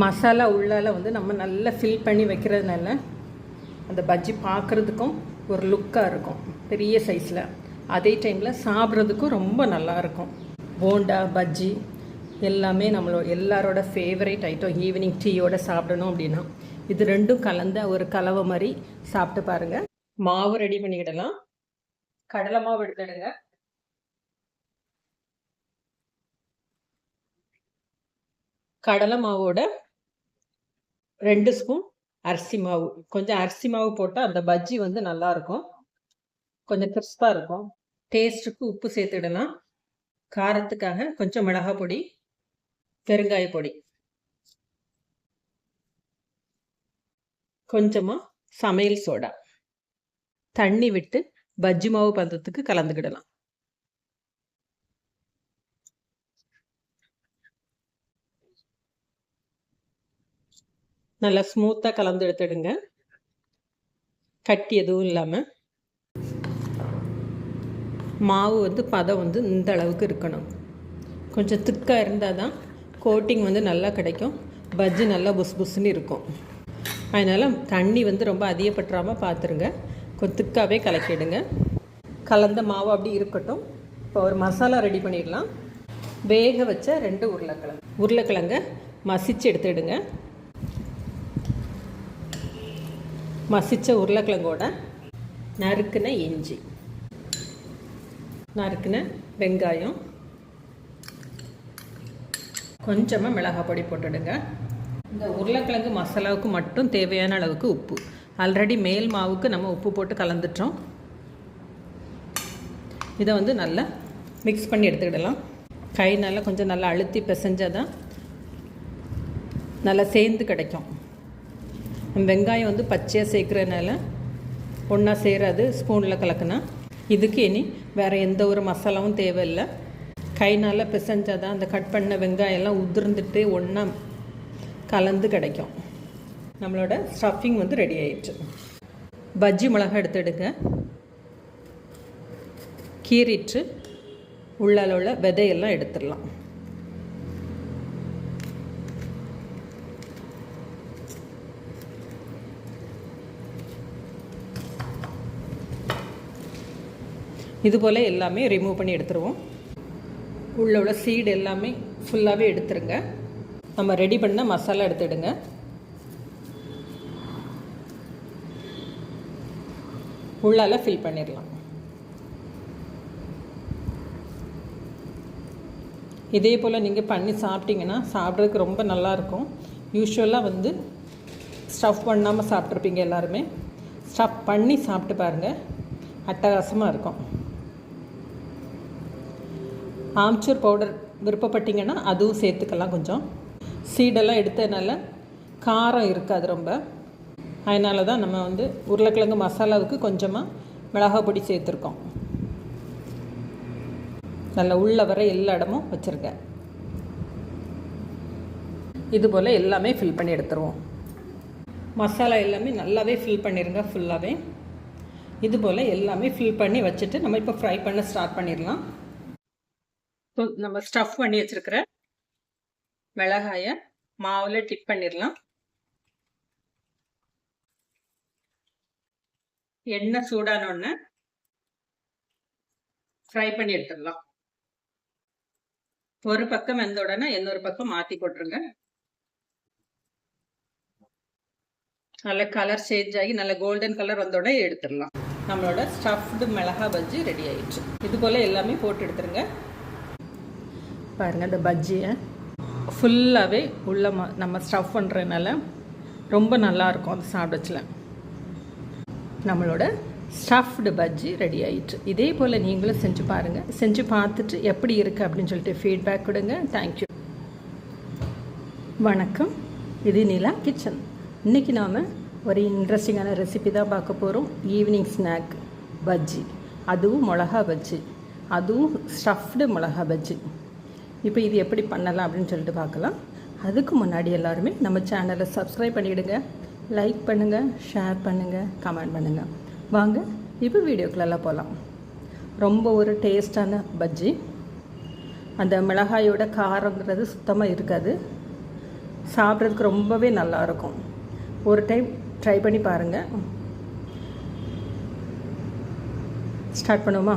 மசாலா உள்ளால வந்து நம்ம நல்லா ஃபில் பண்ணி வைக்கிறதுனால அந்த பஜ்ஜி பார்க்குறதுக்கும் ஒரு லுக்காக இருக்கும் பெரிய சைஸில். அதே டைமில் சாப்பிட்றதுக்கும் ரொம்ப நல்லாயிருக்கும். போண்டா பஜ்ஜி எல்லாமே எல்லாரோட ஃபேவரேட் ஐட்டம். ஈவினிங் டீயோடு சாப்பிடணும் அப்படின்னா இது ரெண்டும் கலந்த ஒரு கலவை மாதிரி சாப்பிட்டு பாருங்கள். மாவு ரெடி பண்ணிக்கிடலாம். கடலை மாவு எடுத்துடுங்க. கடலை மாவோட 2 ஸ்பூன் அரிசி மாவு. கொஞ்சம் அரிசி மாவு போட்டால் அந்த பஜ்ஜி வந்து நல்லாயிருக்கும், கொஞ்சம் கிறிஸ்பாக இருக்கும். டேஸ்ட்டுக்கு உப்பு சேர்த்துடலாம். காரத்துக்காக கொஞ்சம் மிளகாய் பொடி, பெருங்காய பொடி, கொஞ்சமாக சமையல் சோடா, தண்ணி விட்டு பஜ்ஜி மாவு பதத்துக்கு கலந்துக்கிடலாம். நல்லா ஸ்மூத்தாக கலந்து எடுத்துடுங்க, கட்டி எதுவும் இல்லாமல். மாவு வந்து பதம் வந்து இந்த அளவுக்கு இருக்கணும். கொஞ்சம் திக்காக இருந்தால் தான் கோட்டிங் வந்து நல்லா கிடைக்கும், பஜ்ஜி நல்லா புஸ் புஸ்ன்னு இருக்கும். அதனால் தண்ணி வந்து ரொம்ப அதிகப்பட்டுறாமல் பார்த்துருங்க. கொஞ்சம் திக்காகவே கலக்கிடுங்க. கலந்த மாவு அப்படி இருக்கட்டும். இப்போ ஒரு மசாலா ரெடி பண்ணிடலாம். வேக வச்ச 2 உருளைக்கிழங்க மசிச்சு எடுத்துடுங்க. மசித்த உருளைக்கிழங்கோட நறுக்குன இஞ்சி, நறுக்குன வெங்காயம், கொஞ்சமாக மிளகாய் பொடி போட்டுடுங்க. இந்த உருளைக்கிழங்கு மசாலாவுக்கு மட்டும் தேவையான அளவுக்கு உப்பு. ஆல்ரெடி மேல் மாவுக்கு நம்ம உப்பு போட்டு கலந்துட்டோம். இதை வந்து நல்லா மிக்ஸ் பண்ணி எடுத்துக்கிடலாம். கைனால் கொஞ்சம் நல்லா அழுத்தி பிசைஞ்சால் தான் நல்லா சேர்ந்து கிடைக்கும். வெங்காயம் வந்து பச்சையாக சேர்க்குறதுனால ஒன்றா சேராது, ஸ்பூனில் கலக்குனா. இதுக்கு இனி வேறு எந்த ஒரு மசாலாவும் தேவையில்லை. கைனால் பிசைஞ்சால் தான் அந்த கட் பண்ண வெங்காயம்லாம் உதிர்ந்துட்டு ஒன்றா கலந்து கிடைக்கும். நம்மளோட ஸ்டஃபிங் வந்து ரெடி ஆயிடுச்சு. பஜ்ஜி மிளகா எடுத்துடுங்க. கீறிட்டு உள்ளால உள்ள விதையெல்லாம் எடுத்துடலாம். இதுபோல் எல்லாமே ரிமூவ் பண்ணி எடுத்துருவோம். உள்ள சீடு எல்லாமே ஃபுல்லாகவே எடுத்துருங்க. நம்ம ரெடி பண்ண மசாலா எடுத்துடுங்க. உள்ளால ஃபில் பண்ணிடலாம். இதே போல் நீங்கள் பண்ணி சாப்பிட்டீங்கன்னா சாப்பிட்றதுக்கு ரொம்ப நல்லாயிருக்கும். யூஸ்வலாக வந்து ஸ்டஃப் பண்ணாமல் சாப்பிட்ருப்பீங்க எல்லாருமே. ஸ்டஃப் பண்ணி சாப்பிட்டு பாருங்கள், அட்டகாசமாக இருக்கும். ஆம்ச்சூர் பவுடர் விருப்பப்பட்டீங்கன்னா அதுவும் சேர்த்துக்கலாம். கொஞ்சம் சீடெல்லாம் எடுத்ததுனால காரம் இருக்காது ரொம்ப. அதனால தான் நம்ம வந்து உருளைக்கிழங்கு மசாலாவுக்கு கொஞ்சமாக மிளகாய் பொடி சேர்த்துருக்கோம். நல்லா உள்ள வர எல்லா இடமும் வச்சுருக்கேன். இதுபோல் எல்லாமே ஃபில் பண்ணி எடுத்துருவோம். மசாலா எல்லாமே நல்லாவே ஃபில் பண்ணிடுங்க ஃபுல்லாகவே. இதுபோல் எல்லாமே ஃபில் பண்ணி வச்சுட்டு நம்ம இப்போ ஃப்ரை பண்ண ஸ்டார்ட் பண்ணிடலாம். நம்ம ஸ்டஃப் பண்ணி வச்சுருக்கிற மிளகாயை மாவில் டிப் பண்ணிடலாம். எண்ணெய் சூடானோடனே ஃப்ரை பண்ணி எடுத்துடலாம். ஒரு பக்கம் வெந்த உடனே இன்னொரு பக்கம் மாற்றி போட்டுருங்க. நல்ல கலர் சேஞ்ச் ஆகி நல்ல கோல்டன் கலர் வந்த உடனே எடுத்துடலாம். நம்மளோட ஸ்டஃப்டு மிளகா பஜ்ஜி ரெடி ஆயிடுச்சு. இது போல் எல்லாமே போட்டு எடுத்துருங்க. பாருங்கள், இந்த பஜ்ஜியை ஃபுல்லாகவே உள்ள நம்ம ஸ்டஃப் பண்ணுறதுனால ரொம்ப நல்லாயிருக்கும் அது சாப்பிடச்சில். நம்மளோட ஸ்டஃப்டு பஜ்ஜி ரெடி ஆயிடுச்சு. இதே போல் நீங்களும் செஞ்சு பாருங்கள். செஞ்சு பார்த்துட்டு எப்படி இருக்குது அப்படின்னு சொல்லிட்டு ஃபீட்பேக் கொடுங்க. தேங்க்யூ. வணக்கம், இது நிலா கிச்சன். இன்றைக்கி நாம் ஒரு இன்ட்ரெஸ்டிங்கான ரெசிபி தான் பார்க்க போகிறோம். ஈவினிங் ஸ்நாக் பஜ்ஜி, அதுவும் மிளகா பஜ்ஜி, அதுவும் ஸ்டஃப்டு மிளகா பஜ்ஜி. இப்போ இது எப்படி பண்ணலாம் அப்படின்னு சொல்லிட்டு பார்க்கலாம். அதுக்கு முன்னாடி எல்லாருமே நம்ம சேனலை சப்ஸ்கிரைப் பண்ணிவிடுங்க, லைக் பண்ணுங்கள், ஷேர் பண்ணுங்கள், கமெண்ட் பண்ணுங்கள். வாங்க இப்போ வீடியோக்குள்ளெல்லாம் போகலாம். ரொம்ப ஒரு டேஸ்டான பஜ்ஜி. அந்த மிளகாயோட காரங்கிறது சுத்தமாக இருக்காது. சாப்பிட்றதுக்கு ரொம்பவே நல்லாயிருக்கும். ஒரு டைம் ட்ரை பண்ணி பாருங்கள். ஸ்டார்ட் பண்ணுவோமா?